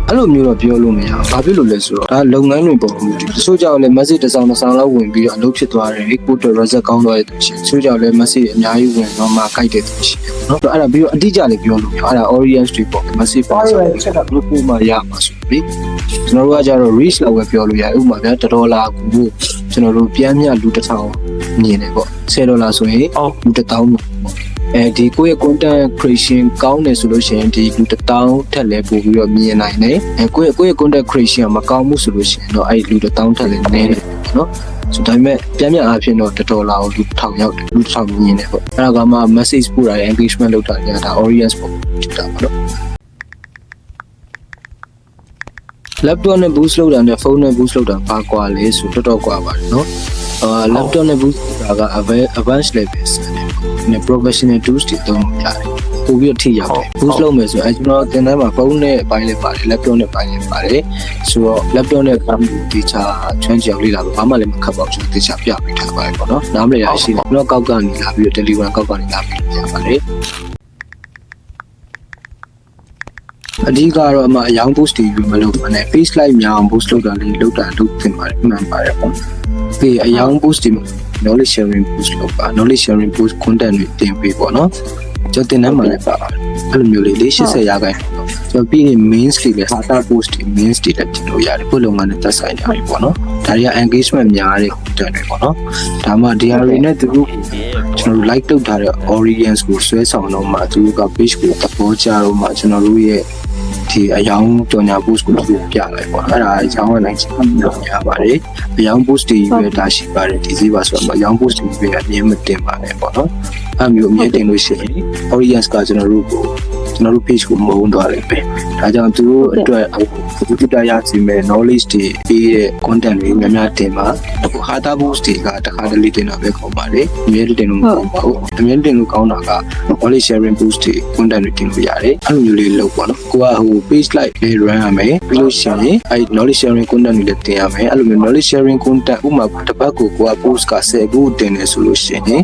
အဲ့လိုမျိုးတော့ပြောလို့မရဘူးဘာဖြစ်လို့လဲဆိုတော့ဒါလုပ်ငန်းတွေပုံမှုတချို့ကြောင့်လည်း message တစ်စောင်းလောက်ဝင်ပြီးတော့အလုပ်ဖြစ်သွားတယ်ကိုယ်တော် result ကောင်းသွားတဲ့သူရှိတချို့ကြောင့်လည်း message အများကြီးဝင်တော့မှကြိုက်တဲ့သူရှိတယ်နော်အဲ့ဒါပြီးတော့အတိအကျလေးပြောလို့ရအဲ့ဒါ audience တွေပေါ့ message ပေါ့ဆိုတော့ချက်တော့ group မှာရမှာဆိုပြီးကျွန်တော်တို့ကကြတော့ reach လောက်ပဲပြောလို့ရတယ်ဥပမာဗျာ$1ကိုကျွန်တော်တို့ပြန်မြလူ1000မြင်တယ်ပေါ့$10ဆိုရင်လူ1000ဒီကိုယ့်ရဲ့ content creation ကောင်းတယ်ဆိုလို့ရှိရင်ဒီလူ1000ထက်လည်းပို့ပြီးတော့မြင်နိုင်တယ်ကိုယ့်ရဲ့ content creation ကမကောင်းဘူးဆိုလို့ရှိရင်တော့အဲ့လူ1000ထက်လည်းနည်းတယ်နော်ဆိုဒါပေမဲ့ပြန်ပြန်အားဖြင့်တော့$ကိုလူ1000ရောက်တယ်လူ1000မြင်တယ်ပေါ့အဲ့ဒါကမှ message ပို့တာရယ် engagement လုပ်တာရယ်ဒါ audience ပေါ့ဒါပါတော့ laptop နဲ့ boost လုပ်တာနဲ့ phone နဲ့ boost လုပ်တာပါကွာလေဆိုတော်ကွာပါတယ်နော်laptop နဲ့ boost လုပ်တာက advanced level နဲ့ professional tools တွေသုံးလို့ရတယ်ပို့ပြီးတော့ထိရောက်တယ် boost လုပ်မယ်ဆိုရင်ကျွန်တော်တင်တိုင်းမှာ phone နဲ့ပိုင်းလည်းပါတယ် laptop နဲ့ပိုင်းလည်းပါတယ်ဆိုတော့ laptop နဲ့ကမ်းဒီချာချွမ်းချောင်လေးလာဘာမှလည်းမခက်ပါဘူးကျွန်တော်ဒီချာပြပေးထားပါတယ်ပေါ့နော်နားမလည်ရရှိတယ်ကျွန်တော်ကောက်ကနေလာပြီးတော့ Telegram ကောက်ကနေလာပြီးပြပါတယ်အဓိကတော့အယောင် boost တွေမလုပ်ဘဲနဲ့ face live များအောင် boost လုပ်တာလေးလုပ်တာလုပ်သင့်ပါတယ်မှန်ပါတယ်ပေါ့ပြီးအယောင် boost တွေ knowledge sharing boost လုပ်ပါ knowledge sharing boost content တွေတင်ပေးပေါ့နော်ကျွန်တော်တင်ထဲမှာလည်းပါအဲ့လိုမျိုးလေး80ရာခိုင်ကျွန်တော်ပြီးရင် main skill လေး starter boost တွေ main skill တွေတင်လို့ရတယ်ကိုယ်လုံးကလည်းသက်ဆိုင်နေပြီပေါ့နော်ဒါတွေက engagement များတဲ့ content တွေပေါ့နော်ဒါမှဒီဟာတွေနဲ့သူတို့ကျွန်တော် like လုပ်ထားတဲ့ audience ကိုဆွဲဆောင်တော့မှသူတို့က page ကိုသဘောကျတော့မှကျွန်တော်တို့ရဲ့ဒီအယောင်ကြော်ညာ boost ကိုပြလိုက်ပေါ့အဲ့ဒါအယောင်ဝင်နိုင်ချင်လို့ရပါတယ်အယောင် boost တွေပဲဒါရှိပါတယ်ဒီစည်းပါဆိုတော့အယောင် boost တွေပဲအမြင်မတင်ပါနဲ့ပေါ့နော်အဲ့မျိုးအမြင်တင်လို့ရှိရင် audience ကကျွန်တော်တို့ page ကိုမုန်းသွားတယ်ပဲဒါကြောင့်သူတို့အတွက်သူတို့ရစီမဲ့ knowledge တွေပေးတဲ့ content တွေများများတင်ပါအခု Hata boost တွေကတခါတလေတင်တာပဲခေါ်ပါတယ်အမြဲတင်လို့မဟုတ်ဘူးအမြဲတင်လို့ကောင်းတာက knowledge sharing boost တွေ content တွေတင်လို့ရတယ်အဲ့လိုမျိုးလေးလုပ်ပေါ့နော်ကိုကဟို page like လေး run ရမယ်ပြီးလို့ရှိရင်အဲ့ knowledge sharing content တွေလည်းတင်ရမယ်အဲ့လိုမျိုး knowledge sharing content ဥပမာတစ်ပတ်ကိုက post က10ခုတင်နေဆိုလို့ရှိရင်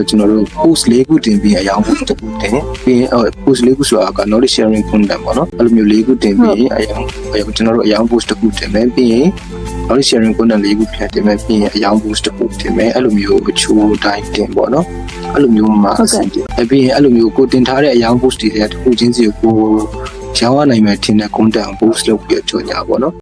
ကျွန်တော်တို့ post 4ခုတင်ပြီးအယောင် post တစ်ခုတင်ပြီးရင်post 4ခုဆိုတာက knowledge sharing content ပေါ့နော်အဲ့လိုမျိုး4ခုတင်ပြီးအယောင်ကျွန်တော်တို့အယောင် post တစ်ခုတင်မယ်ပြီးရင် knowledge sharing content 4ခုပြန်တင်မယ်ပြီးရင်အယောင် post တစ်ခုတင်မယ်အဲ့လိုမျိုးအချိုးတိုင်းတင်ပေါ့နော်အဲ့လိုမျိုးမှာအဆင်ပြေပြီးရင်အဲ့လိုမျိုးကိုတင်ထားတဲ့အယောင် post တွေတစ်ခုချင်းစီကိုရောင်းရနိုင်မယ်ထင်တဲ့ content post လုပ်ပြီးကြော်ညာပေါ့နော်